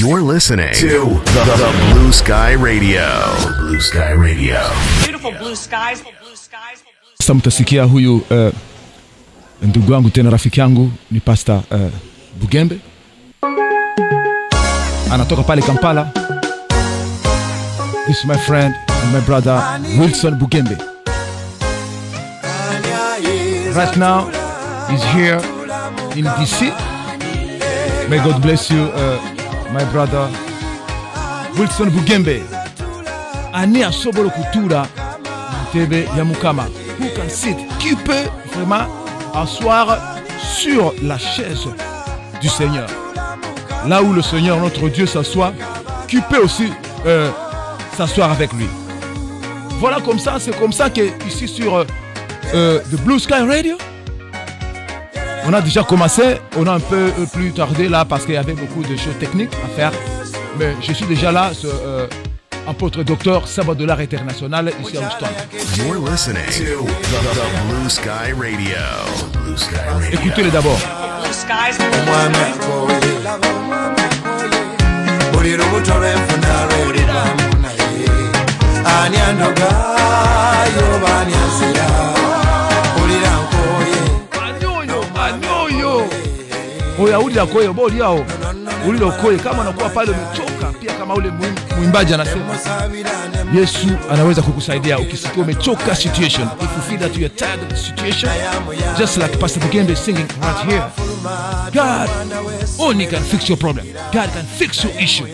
You're listening to the Blue Sky Radio. Blue Sky Radio. Beautiful blue skies. Sasa mtasikia huyu ndugu wangu tena rafiki yangu ni Pastor Bugembe. Anatoka pale Kampala. This is my friend and my brother Wilson Bugembe. Right now he's here in DC. May God bless you, my brother Wilson Bugembe. Ani asobolo kutura tebe ya mukama. Who can sit, qui peut vraiment asseoir sur la chaise du Seigneur. Là où le Seigneur notre Dieu s'assoit, qui peut aussi s'asseoir avec lui. Voilà, comme ça, c'est comme ça que ici sur The Blue Sky Radio, on a déjà commencé, on a un peu plus tardé là parce qu'il y avait beaucoup de choses techniques à faire. Mais je suis déjà là, apôtre docteur Sabadolar International ici à Houston. You're listening to the Blue Sky Radio. Blue Sky Radio. Écoutez-le d'abord. Blue skies. Oya ulila koyo bodi yao. Ulilo koyo kama unakuwa pale umechoka, pia kama ule mwimbaji anasema Yesu anaweza kukusaidia ukisikia umechoka situation. If you feel that you are tired of the situation, just like Pastor Bugembe singing right here, God only can fix your problem. God can fix your issue.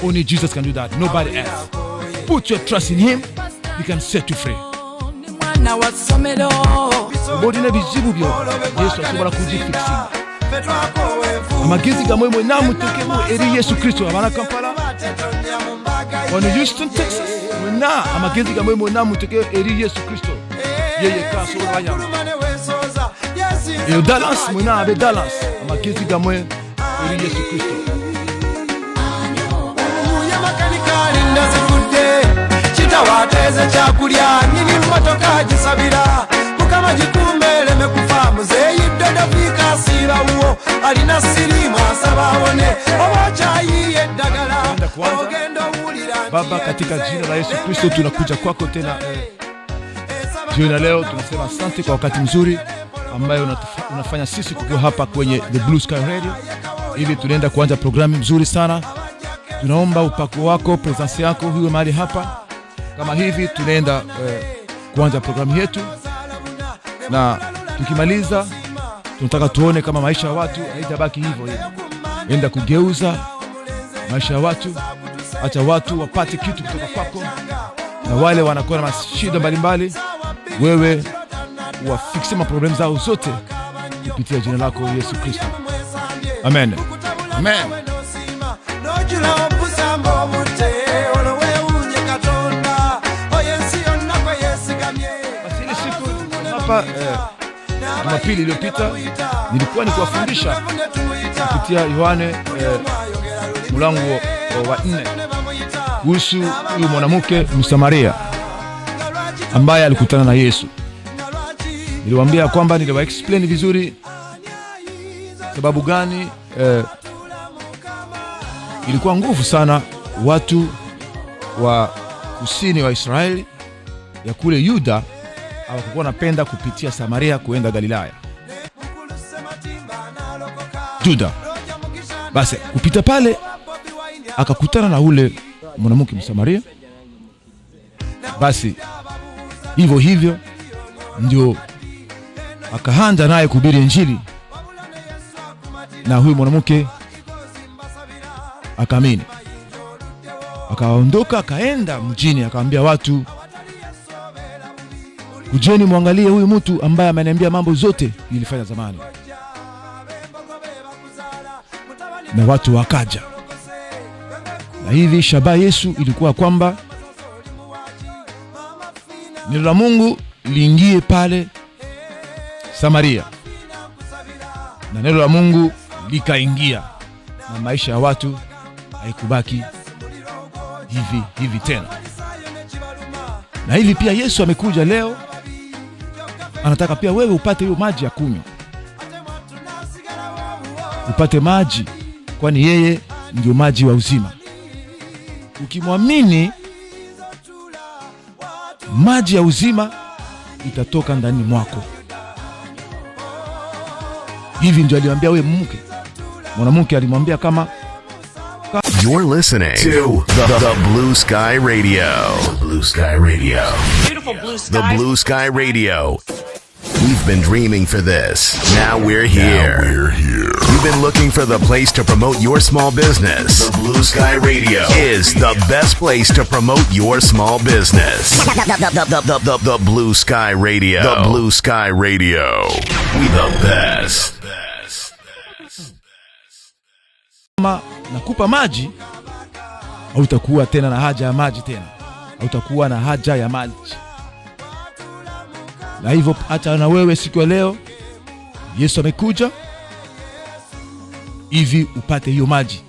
Only Jesus can do that. Nobody else. Put your trust in Him. He can set you free. Bodi na bizibu byo Yesu asobola kujifixinga. Amagezi gamwe mwenamu tekemu eri Yesu Kristo abana Kampala. Wano Houston, Texas. Mwena amagezi gamwe mwenamu tekemu eri Yesu Kristo. Yeye kaso wanyama. Eyo Dallas mwena abe Dallas. Amagezi gamwe eri Yesu Kristo. Wateze chakulya nyini motoka jisabira kukama jikumele mekufamu zeyidoda fika sira uo alina sirimu asabawone owachayi edagala ogendo ulira. Baba, katika jina la Yesu Kristo tunakuja kwako tena jioni leo. Tunasema asante kwa wakati mzuri ambayo unafanya sisi kuwa hapa kwenye The Blue Sky Radio. Hivi tunaenda kuanza programu nzuri sana. Tunaomba upako wako, presence yako hiwe mahali hapa. Kama hivi tunaenda kuanza programu yetu, na tukimaliza tunataka tuone kama maisha ya watu haitabaki hivyo hivyo. Enda kugeuza maisha ya watu, acha watu wapate kitu kutoka kwako, na wale wanakuwa na shida mbalimbali wewe uwafikishe maproblemu zao zote kupitia jina lako Yesu Kristo. Amen. Amen. Jumapili iliyopita nilikuwa nikuwafundisha kupitia Yohane mlango wa 4 kuhusu huyu mwanamke Msamaria ambaye alikutana na Yesu. Niliwaambia kwamba niliwa explain vizuri sababu gani ilikuwa nguvu sana watu wa kusini wa Israeli ya kule Yuda hawakuwa napenda kupitia Samaria kuenda Galilaya. Juda basi kupita pale akakutana na ule mwanamke Msamaria. Basi hivyo ndio akaanza naye kuhubiri injili, na huyu mwanamke akaamini. Akaondoka akaenda mjini akaambia watu, ujeni muangalie huyu mtu ambaye ameniambia mambo zote nilifanya zamani. Na watu wakaja. Na hivi shabaha Yesu ilikuwa kwamba neno la Mungu liingie pale Samaria, na neno la Mungu likaingia, na maisha ya watu haikubaki hivi tena. Na hivi pia Yesu amekuja leo, anataka pia wewe upate hiyo maji ya kunywa, upate maji, kwani yeye ndio maji wa uzima. Ukimwamini, maji ya uzima itatoka ndani mwako. Hivi ndio aliwaambia wewe mke. Mwanamke alimwambia kama You're listening to the Blue Sky Radio. Blue Sky Radio. Beautiful blue skies. The Blue Sky Radio. We've been dreaming for this. Now we're here. You've been looking for the place to promote your small business. The Blue Sky Radio is the best place to promote your small business. The Blue Sky Radio. The Blue Sky Radio. We the best. kama nakupa maji, hautakuwa tena na haja ya maji tena. Hautakuwa na haja ya maji. Na hivyo hata na wewe siku ya leo Yesu amekuja hivi upate hiyo maji,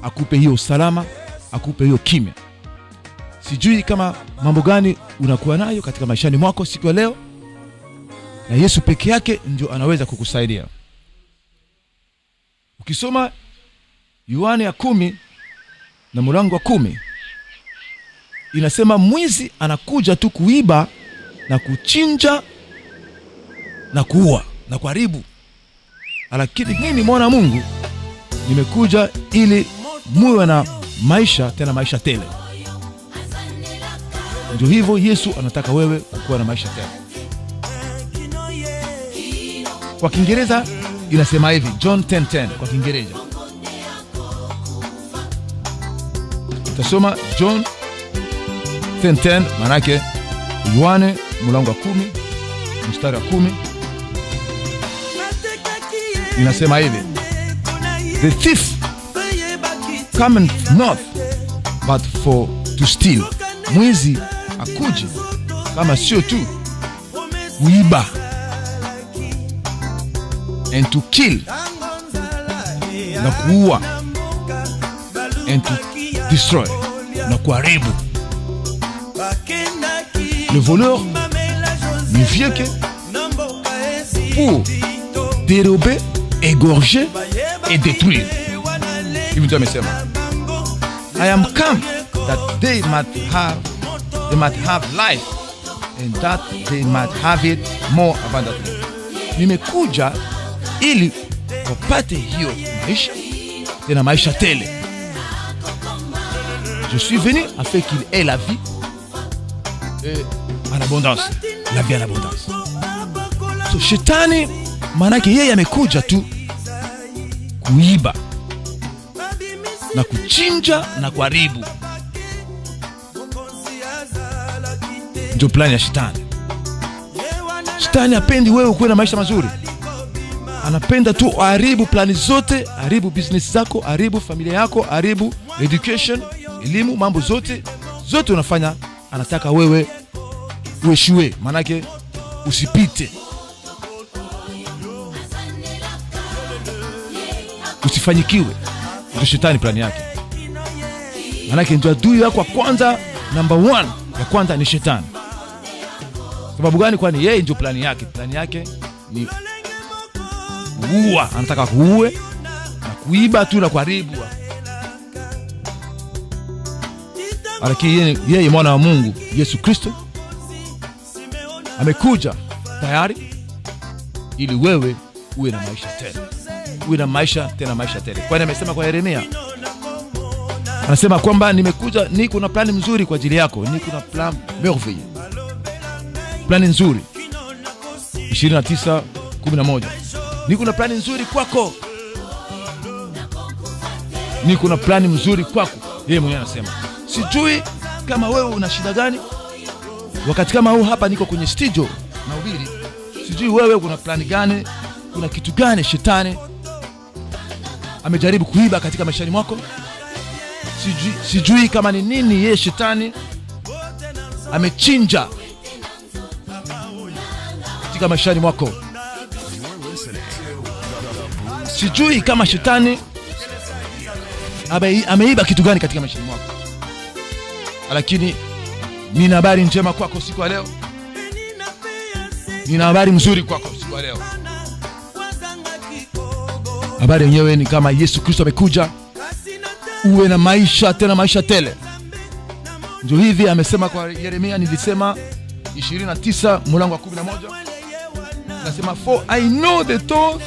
akupe hiyo usalama, akupe hiyo kimya. Sijui kama mambo gani unakuwa nayo katika maishani mwako siku ya leo, na Yesu peke yake ndio anaweza kukusaidia. Ukisoma Yohana ya 10 na mlango wa 10 inasema mwizi anakuja tu kuiba na kuchinja na kuua na kuharibu. Lakini mimi mwana Mungu nimekuja ili muwe na maisha, tena maisha tele. Ndio hivyo Yesu anataka wewe kuwa na maisha tele. Kwa Kiingereza inasema hivi, John 10:10 kwa Kiingereza. Tutasoma John 10:10, maana yake Yohana mlango wa 10 mstari wa 10. Inasema hivi, the thief cometh not but for to steal. Mwizi akuje kama sio tu kuiba, and to kill, na kuua, and to destroy, na kuharibu. Le voleur ne vient que pour dérober, égorger et détruire. Il me dit, I am come that they might have life, and that they might have it more abundantly. Nimekuja ili wapate hiyo maisha, tena maisha tele. Je suis venu afin qu'il ait la vie en abondance, la vie en abondance. So shetani manake yeye amekuja tu kuiba na kuchinja na kuharibu. Ndio plani ya shetani. Shetani hapendi wewe uwe na maisha mazuri. Anapenda tu haribu plani zote, haribu business zako, haribu familia yako, haribu education, elimu, mambo zote unafanya. Anataka wewe ueshue, manake usipite, usifanyikiwe. Ndio shetani plani yake. Manake ndio adui yako kwanza, number 1 ya kwanza ni shetani. Sababu gani? Kwani yeye ndio plani yake. Plani yake ni kuua, anataka kuue na kuiba tu na kuharibu. Lakini yeye mwana wa Mungu Yesu Kristo amekuja tayari ili wewe uwe na maisha tele. Uwe na maisha tena maisha tele. Kwani amesema kwa Yeremia, anasema kwamba nimekuja, niko na plani nzuri kwa ajili yako, niko na plan merveilleux. Plani nzuri 29:11. Niko na plani nzuri kwako. Niko na plani nzuri kwako. Yeye mwenyewe anasema. Sijui kama wewe una shida gani wakati kama huu hapa niko kwenye studio na ubiri. Sijui wewe kuna plani gani, kuna kitu gani shetani amejaribu kuiba katika maishani mwako. Sijui kama ni nini yeye shetani amechinja katika maishani mwako. Sijui kama shetani ameiba kitu gani katika maishani mwako. Lakini nina habari njema kwako siku ya leo. Nina habari nzuri kwako siku ya leo. Habari yenyewe ni kama Yesu Kristo amekuja uwe na maisha tena maisha tele. Ndio hivi amesema kwa Yeremia, nilisema 29 mlango wa 11. Nasema for I know the thoughts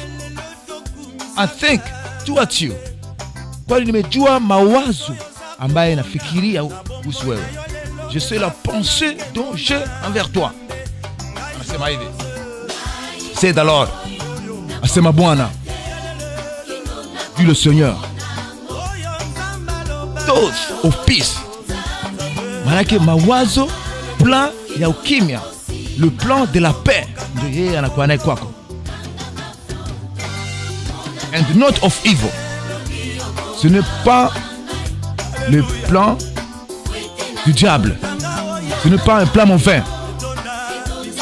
I think towards you. Kwani nimejua mawazo ambaye nafikiria kuhusu wewe. Je sais la pensée dont j'ai envers toi. Anasema hivi. C'est alors. Asema Bwana. Dit le Seigneur. Thoughts of peace. Manake mawazo, plan ya ukimya. Le plan de la paix. Ndio yeye anakuwa naye kwako. And not of evil. Ce n'est pas le plan du diable. Ce n'est pas un plan mauvais.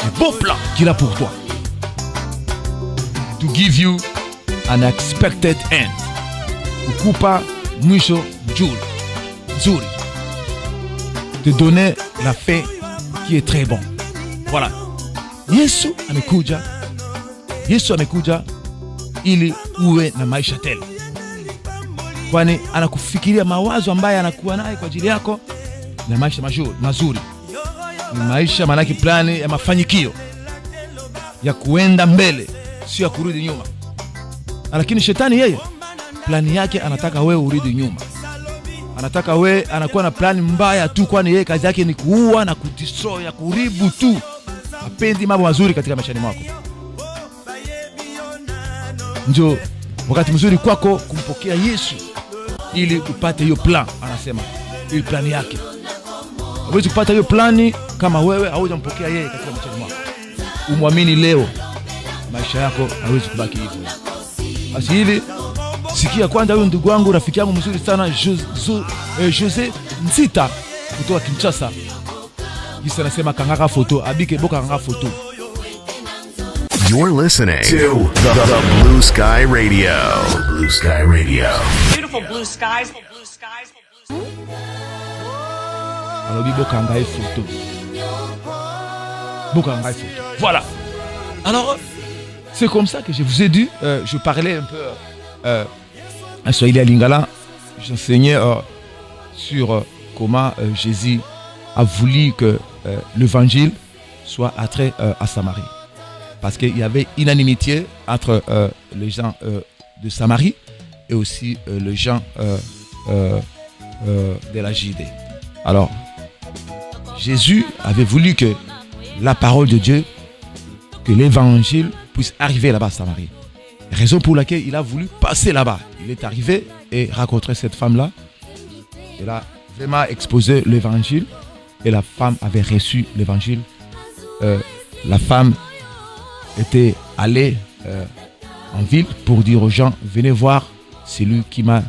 Un beau plan qu'il a pour toi. To give you an expected end. Kukupa mwisho nzuri. Te donner la fin qui est très bon. Voilà. Yesu amekuja ili uwe na maisha tele. Kwani anakufikiria mawazo ambaye anakuwa naye kwa ajili yako na maisha mazuri. Ni maisha manaki plani ya mafanikio. Ya kuenda mbele, sio ya kurudi nyuma. Lakini shetani yeye plani yake anataka wewe urudi nyuma. Anataka wewe anakuwa na plani mbaya tu, kwani yeye kazi yake ni kuua na kudestroy, ya kuharibu tu. Hapendi mambo mazuri katika maisha mwako. Ndio wakati mzuri kwako kumpokea Yesu ili upate hiyo plan. Anasema hiyo plani yake. Huwezi kupata hiyo plani kama wewe haujampokea yeye katika maisha mwako. Umwamini leo, maisha yako hawezi kubaki hivyo. Basi hivi sikia kwanza huyu ndugu wangu, rafiki yangu mzuri sana Jose Nzita kutoka Kinshasa. Yisa anasema kangaka photo, abike boka kangaka photo. You're listening to the Blue Sky Radio. Blue Sky Radio. Beautiful blue skies. Alors boka kangaka photo. Boka kangaka photo. Voilà. Alors c'est comme ça que je vous ai dit, je parlais un peu à Swahili à Lingala, j'enseignais sur comment Jésus a voulu que l'évangile soit attrait à Samarie. Parce qu'il y avait une inimitié entre les gens de Samarie et aussi les gens de la Judée. Alors, Jésus avait voulu que la parole de Dieu, que l'évangile puisse arriver là-bas à Samarie. Raison pour laquelle il a voulu passer là-bas. Il est arrivé et rencontré cette femme-là. Il a vraiment exposé l'évangile et la femme avait reçu l'évangile. La femme était allée en ville pour dire aux gens, venez voir celui qui m'a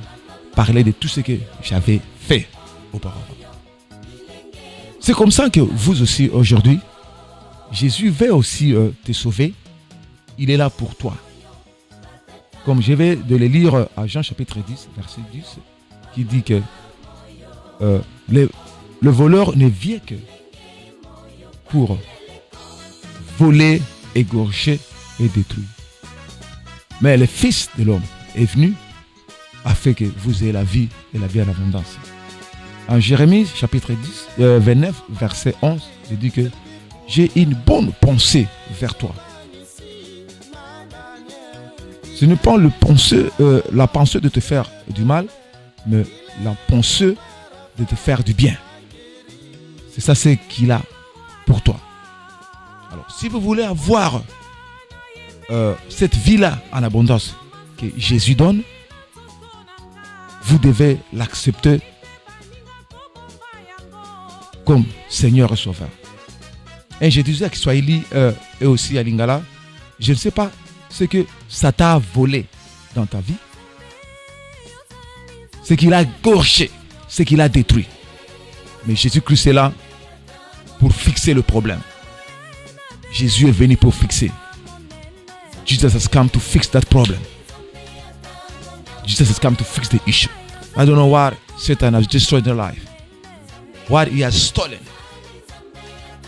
parlé de tout ce que j'avais fait auparavant. C'est comme ça que vous aussi aujourd'hui, Jésus veut aussi te sauver. Il est là pour toi. Comme je vais de le lire à Jean chapitre 10, verset 10, qui dit que le voleur ne vient que pour voler, égorger et détruire. Mais le Fils de l'homme est venu afin que vous ayez la vie et la vie en abondance. En Jérémie chapitre 29, verset 11, il dit que j'ai une bonne pensée vers toi. Ce n'est pas la pensée de te faire du mal, mais la pensée de te faire du bien. C'est ça ce qu'il a pour toi. Alors, si vous voulez avoir cette vie-là en abondance que Jésus donne, vous devez l'accepter comme Seigneur et Sauveur. Et je disais à Kiswahili et aussi à Lingala, je ne sais pas ce que ça t'a volé dans ta vie, ce qu'il a gorgé, ce qu'il a détruit. Mais Jésus-Christ est là pour fixer le problème. Jésus est venu pour fixer. Jesus has come to fix that problem. Jesus has come to fix the issue. I don't know what Satan has destroyed in their life, what he has stolen.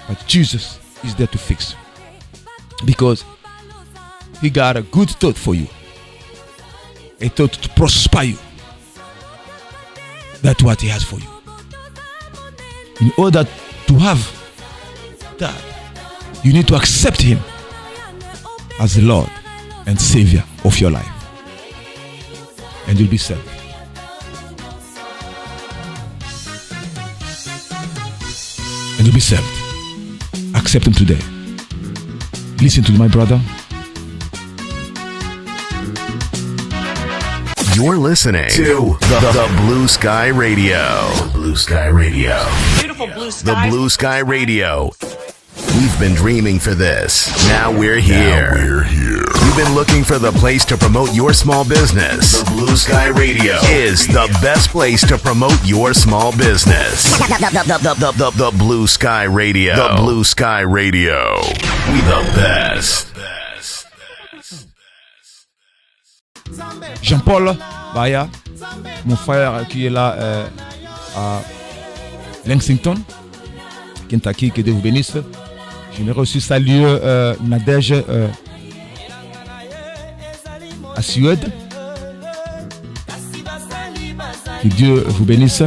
But Jesus is there to fix. Because he got a good thought for you. A thought to prosper you. That's what he has for you. In order to have that, you need to accept him as the Lord and Savior of your life. And you'll be saved. And you'll be saved. Accept him today. Listen to my brother. You're listening to the Blue Sky Radio. Blue Sky Radio. Beautiful blue skies. The Blue Sky Radio. We've been dreaming for this. Now we're here. You've been looking for the place to promote your small business. The Blue Sky Radio is the best place to promote your small business. The Blue Sky Radio. The Blue Sky Radio. We the best. Jean-Paul Baya, mon frère qui est là à Lexington, Kentucky, que Dieu vous bénisse. J'aimerais aussi saluer Nadège à Suède. Que Dieu vous bénisse.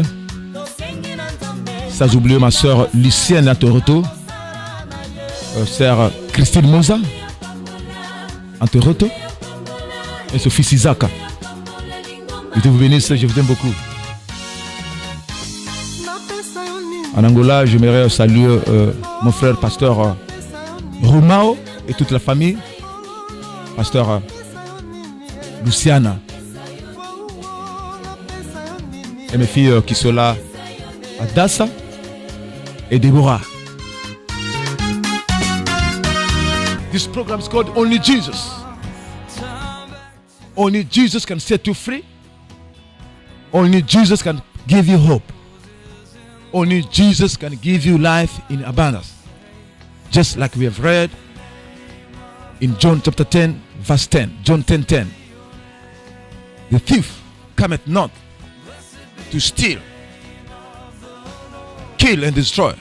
Sans oublier ma soeur Lucienne à Toronto, sœur Christine Moza à Toronto, et son fils Isaac. Que Dieu vous bénisse, je vous aime beaucoup. En Angola, j'aimerais saluer mon frère pasteur Romao et toute la famille. Pasteur Luciana. Et mes filles qui sont là, Adassa et Deborah. This program is called Only Jesus. Only Jesus can set you free. Only Jesus can give you hope. Only Jesus can give you life in abundance. Just like we have read in John chapter 10, verse 10. John 10:10. The thief cometh not to steal, kill, and destroy.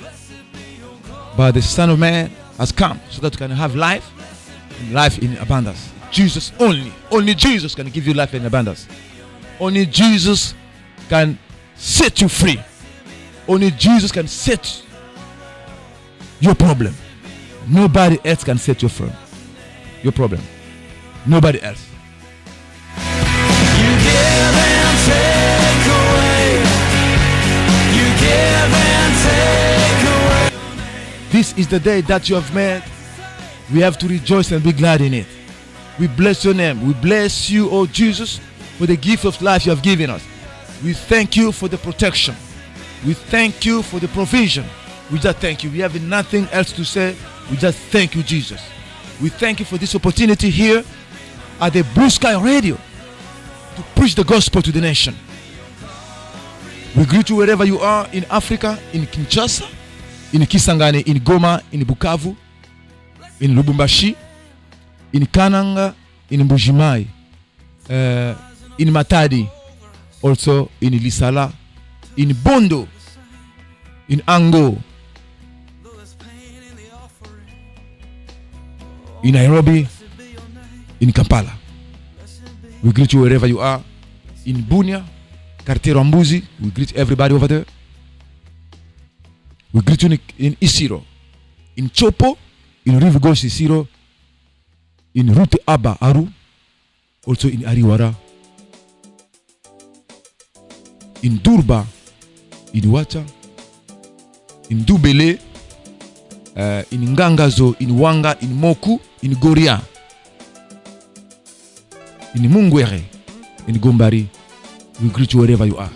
But the Son of Man has come so that you can have life, and life in abundance. Jesus only. Only Jesus can give you life in abundance. Only Jesus can set you free. Only Jesus can set your problem. Nobody else can set you free. Your problem. Nobody else. You give and take away. You give and take away. This is the day that you have made. We have to rejoice and be glad in it. We bless your name. We bless you, oh Jesus, for the gift of life you have given us. We thank you for the protection. We thank you for the provision. We just thank you. We have nothing else to say. We just thank you, Jesus. We thank you for this opportunity here at the Blue Sky Radio to preach the gospel to the nation. We greet you wherever you are in Africa, in Kinshasa, in Kisangani, in Goma, in Bukavu, in Lubumbashi, in Kananga, in Mbujimai, in Matadi, also in Lisala, in Bondo, in Ango, in Nairobi, in Kampala. We greet you wherever you are. In Bunia, Quartier Rambuzi, we greet everybody over there. We greet you in Isiro, in Chopo, in Rivigosh Isiro, in Rute Aba Aru, also in Ariwara, in Durba, in Wacha, in Dubele, in Ngangazo, in Wanga, in Moku, in Goria, in Mungwere, in Gombari. We greet you wherever you are.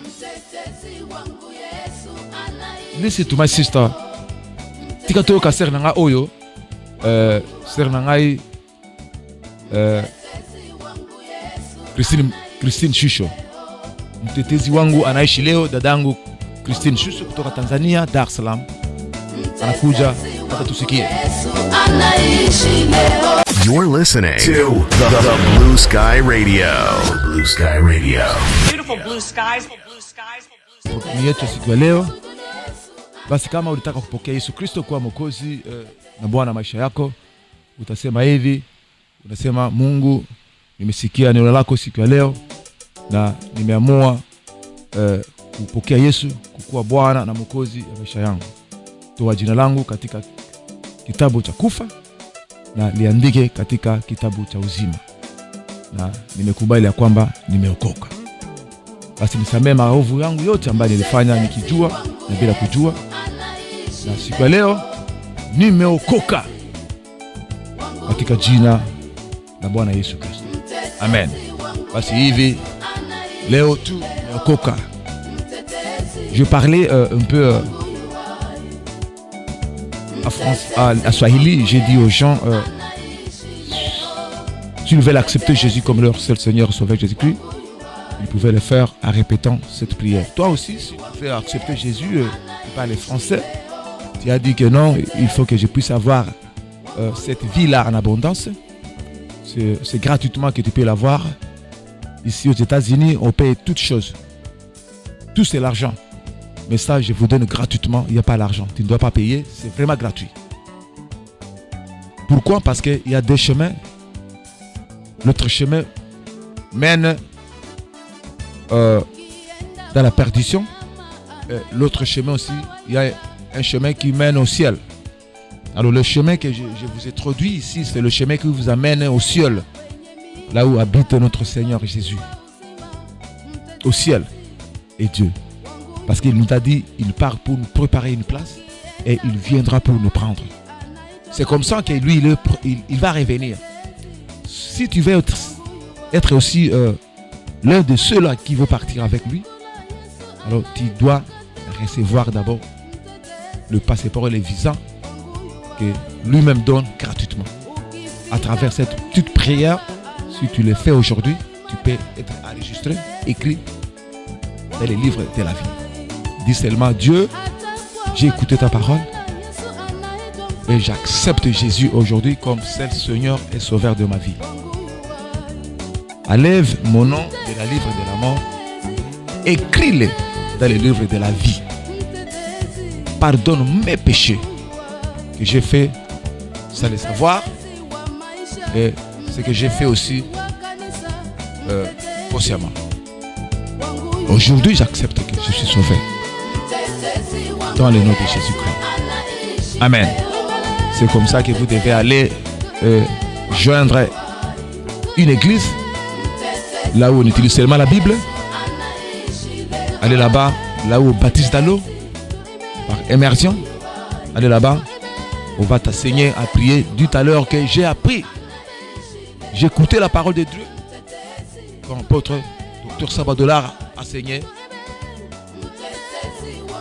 Listen to my sister. Tika toka ser nanga oyo, ser nangai Christine Shusho. Mtetezi wangu anaishi leo, dadangu Christine Shusho kutoka Tanzania, Dar es Salaam. Anakuja hata tusikie. You're listening to the Blue Sky Radio. Blue Sky Radio. Beautiful blue skies. Blue skies. Ni yetu siku ya leo. Basi kama ulitaka kupokea Yesu Kristo kuwa Mwokozi na Bwana maisha yako, utasema hivi, unasema: Mungu, nimesikia neno lako siku ya leo na nimeamua kupokea Yesu kukuwa Bwana na Mwokozi wa maisha yangu. Toa jina langu katika kitabu cha kufa na liandike katika kitabu cha uzima, na nimekubali ya kwamba nimeokoka. Basi nisamehe maovu yangu yote ambayo nilifanya nikijua na bila kujua, na siku ya leo nimeokoka katika jina la Bwana Yesu Kristo. Amen. Basi hivi leo tu nimeokoka. Je parlais un peu à Swahili. J'ai dit aux gens, s'ils veulent accepter Jésus comme leur seul Seigneur et Sauveur Jésus-Christ, ils pouvaient le faire en répétant cette prière. Toi aussi, si tu veux accepter Jésus, tu parles français, tu as dit que non, il faut que je puisse avoir cette vie-là en abondance. C'est gratuitement que tu peux l'avoir. Ici aux États-Unis, on paye toutes choses. Tout c'est l'argent. Mais ça, je vous donne gratuitement. Il n'y a pas l'argent. Tu ne dois pas payer. C'est vraiment gratuit. Pourquoi? Parce qu'il y a des chemins. Notre chemin mène dans la perdition. L'autre chemin aussi, il y a un chemin qui mène au ciel. Alors le chemin que je vous ai introduit ici, c'est le chemin qui vous amène au ciel. Là où habite notre Seigneur Jésus. Au ciel. Et Dieu. Parce qu'il nous a dit, il part pour nous préparer une place et il viendra pour nous prendre. C'est comme ça que lui, il va revenir. Si tu veux être aussi l'un de ceux-là qui veut partir avec lui, alors tu dois recevoir d'abord le passeport et les visas que lui-même donne gratuitement. À travers cette petite prière, si tu le fais aujourd'hui, tu peux être enregistré, écrit dans les livres de la vie. Dis seulement: Dieu, j'ai écouté ta parole et j'accepte Jésus aujourd'hui comme seul Seigneur et Sauveur de ma vie. Enlève mon nom de la livre de la mort, écris-le dans le livre de la vie. Pardonne mes péchés que j'ai fait sans le savoir et ce que j'ai fait aussi consciemment. Aujourd'hui, j'accepte que je suis sauvé dans le nom de Jésus-Christ. Amen. C'est comme ça que vous devez aller joindre une église, là où on utilise seulement la Bible. Allez là-bas, là où on baptise dans l'eau, par immersion. Allez là-bas, on va t'enseigner à prier du tout à l'heure que j'ai appris. J'ai écouté la parole de Dieu. Quand l'apôtre Dr Sabadolar enseigné.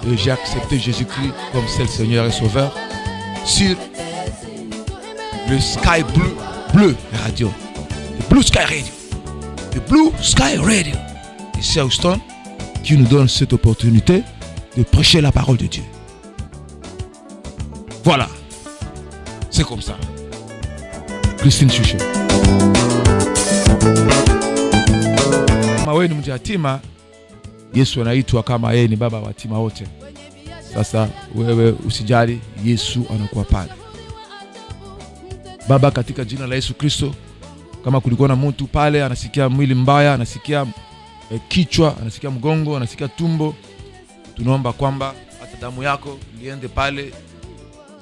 Et j'ai accepté Jésus-Christ comme seul Seigneur et Sauveur sur le Sky Blue Radio. Le Blue Sky Radio. Le Blue Sky Radio. Ici à Houston, qui nous donne cette opportunité de prêcher la parole de Dieu. Voilà. C'est comme ça. Christine Chuche. Kama wewe ni mtu yatima, Yesu anaitwa kama yeye ni baba wa yatima wote. Sasa wewe usijali, Yesu anakuwa pale. Baba, katika jina la Yesu Kristo, kama kulikuwa na mtu pale anasikia mwili mbaya, anasikia kichwa, anasikia mgongo, anasikia tumbo, tunaomba kwamba hata damu yako liende pale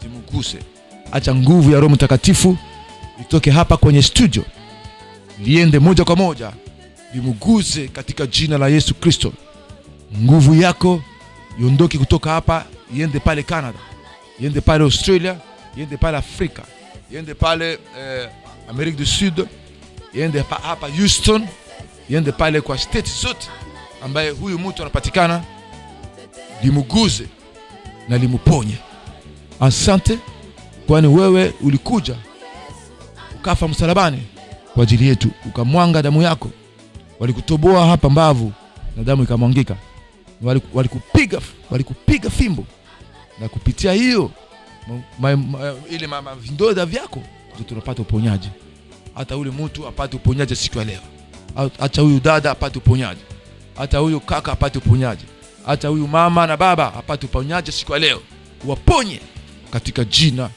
zimukuse. Acha nguvu ya Roho Mtakatifu itoke hapa kwenye studio, liende moja kwa moja limuguze katika jina la Yesu Kristo. Nguvu yako iondoke kutoka hapa, iende pale Canada, iende pale Australia, iende pale Afrika, iende pale Amerika du Sud, iende hapa Houston, iende pale kwa state zote ambaye huyu mtu anapatikana, limuguze na limuponye. Asante, kwani wewe ulikuja ukafa msalabani kwa ajili yetu, ukamwanga damu yako. Walikutoboa hapa mbavu na damu ikamwangika. Walikupiga fimbo, na kupitia hiyo ile vindoda vyako ndio tunapata uponyaji. Hata yule mtu apate uponyaji siku ya leo. Hata huyu dada apate uponyaji. Hata huyu kaka apate uponyaji. Hata huyu mama na baba apate uponyaji siku ya leo. Waponye katika jina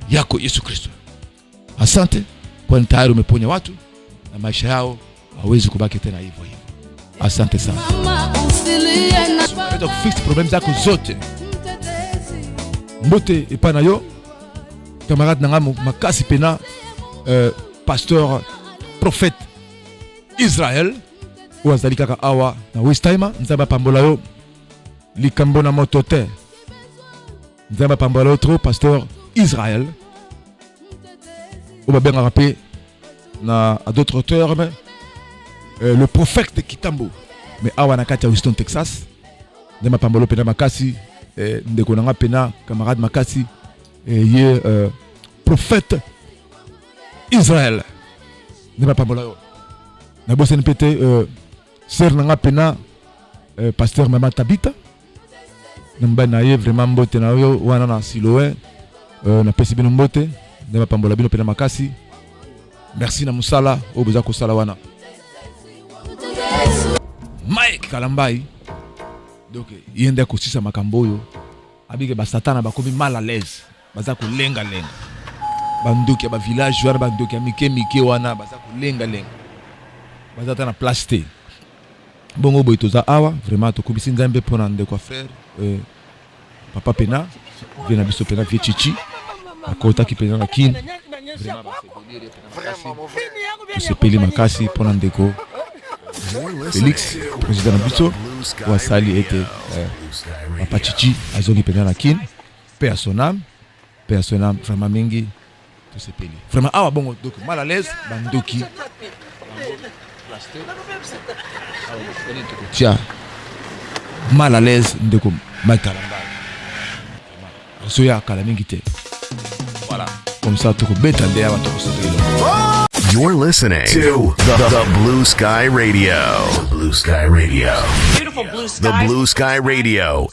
yako Yesu Kristo. Asante, kwani tayari umeponya watu na maisha yao hawezi kubaki tena hivyo hivyo. Asante sana. Donc fixe problème zako zote. Mbote epana yo. Camarade nanga makasi pena pasteur prophète Israël ou azali kaka awa na Westheimer nzamba pambola yo likambo na moto te. Nzamba pambola yo trop pasteur Israël. On va bien rappeler à d'autres auteurs, mais le prophète de Kitambo, mais awa na kati ya Houston, Texas. Nzamba pambola pena makasi ndeko nanga pena camarade makasi ye prophète Israël. Nzamba pambola yo. Na bosen pété sœur nanga pena pasteur Mama Tabita. Namba na ye vraiment mbote na yo wana na Siloé na pesi bino mbote. Nzamba pambola bino pena makasi. Merci na musala o boza ko sala wana. Mike Kalambai. Donc yende ko sisa makambo yo. Abike ba satana ba komi mal à l'aise. Baza ko lenga. Bandoki ba village wana bandoki mike wana baza ko lenga. Baza na place te. Bongo boy toza awa vraiment to komisi nzambe pona ndeko frère papa pena vena biso pena vie chichi akota ki pena na kin vraiment se peli makasi pona ndeko Félix président na biso wa sali était papa chichi azoki pena na kin paix à son âme vraiment mingi to se peli vraiment awa bongo donc mal à l'aise bandoki tiens mal à l'aise ndeko Makalamba soya kala mingi te voilà comme ça to beta nde ya bato ko. You're listening to the Blue Sky Radio. The Blue Sky Radio. Beautiful blue skies. The Blue Sky Radio.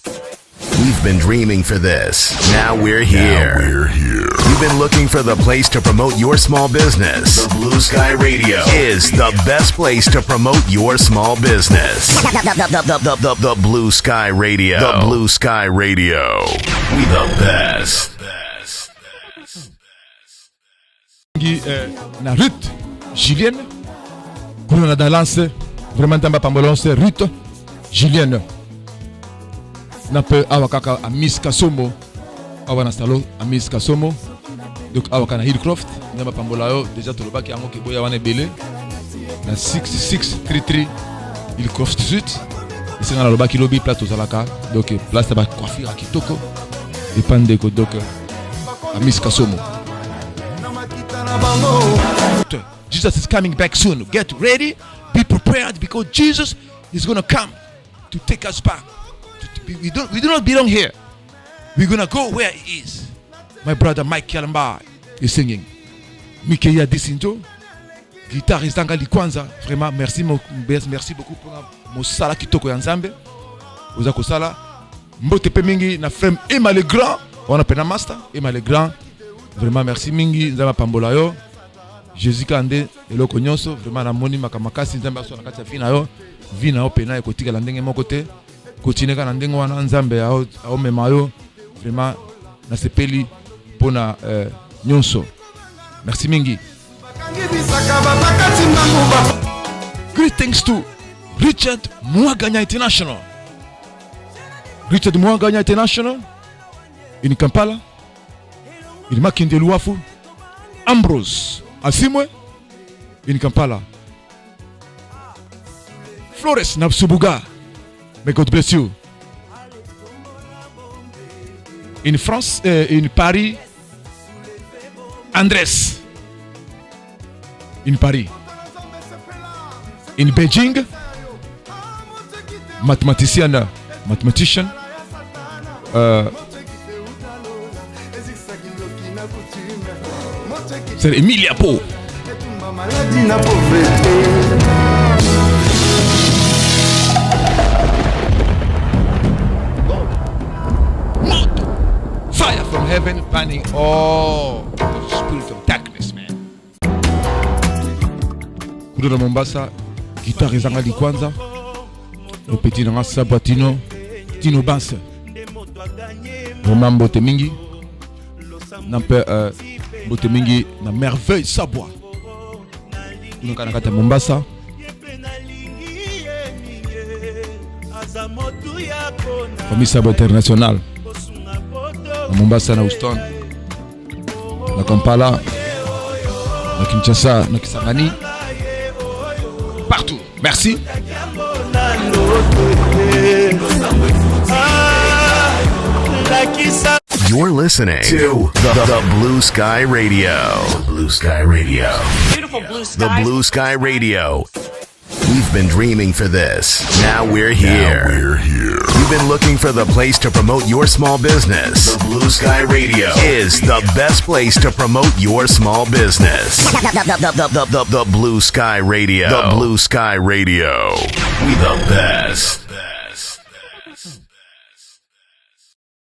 We've been dreaming for this. Now we're here. You've been looking for the place to promote your small business. The Blue Sky Radio is the best place to promote your small business. The Blue Sky Radio. The Blue Sky Radio. We the best. Na Ruth Julienne kuna na dalance vraiment tamba pambolonse Ruth Julienne na pe awa kaka a Miss Kasomo awa na salo a Miss Kasomo donc awa kana Hillcroft ndamba pambola yo déjà to lobaki yango ke boya wana belé na 6633 Hillcroft Street isinga na lobaki lobi plateau zalaka donc place ba coiffure kitoko epande ko donc a Miss Kasomo. Jesus is coming back soon. Get ready, be prepared because Jesus is going to come to take us back. We do not belong here. We're going to go where he is. My brother Mike Kalamba is singing. Mikeya Disinjo, guitare Zanga Likwanza. Vraiment, merci beaucoup pour mon sala kitoko ya Nzambe. Oza ko sala. Mbote pe mingi na frère Emma le Grand. On appelle master Emma le Grand. Vraiment merci mingi Nzamba pambola yo. Jésus kande eloko nyonso vraiment na moni makamakasi Nzamba so na kati ya vina yo. Vina yo pena ekotika la ndenge moko te. Continuer na ndenge wana Nzambe ao mema yo. Vraiment na sepeli pona nyonso. Merci mingi. Greetings to Richard Mwaganya International. Richard Mwaganya International in Kampala. Il Makinde Luafu. Ambrose Asimwe in Kampala. Flores Nabsubuga. May God bless you. In France, in Paris, Andrés. In Paris. In Beijing, mathematician. C'est Emilia Po. Fire from heaven, banning all the spirit of darkness, man. Kudura Mombasa, guitare Zanga Likwanza, le petit Nanga Sabatino, Tino Banse. Vraiment mbote mingi. Nampe mbote mingi na merveille Sabwa. Kuna kana kata Mombasa. Komisabo International. Na Mombasa, na Houston, na Kampala, na Kinshasa, na Kisangani. Partout. Merci. You're listening to the Blue Sky Radio. The Blue Sky Radio. Beautiful blue skies. The Blue Sky Radio. We've been dreaming for this. Now we're here. You've been looking for the place to promote your small business. The Blue Sky Radio is the best place to promote your small business. The Blue Sky Radio. The Blue Sky Radio. We the best.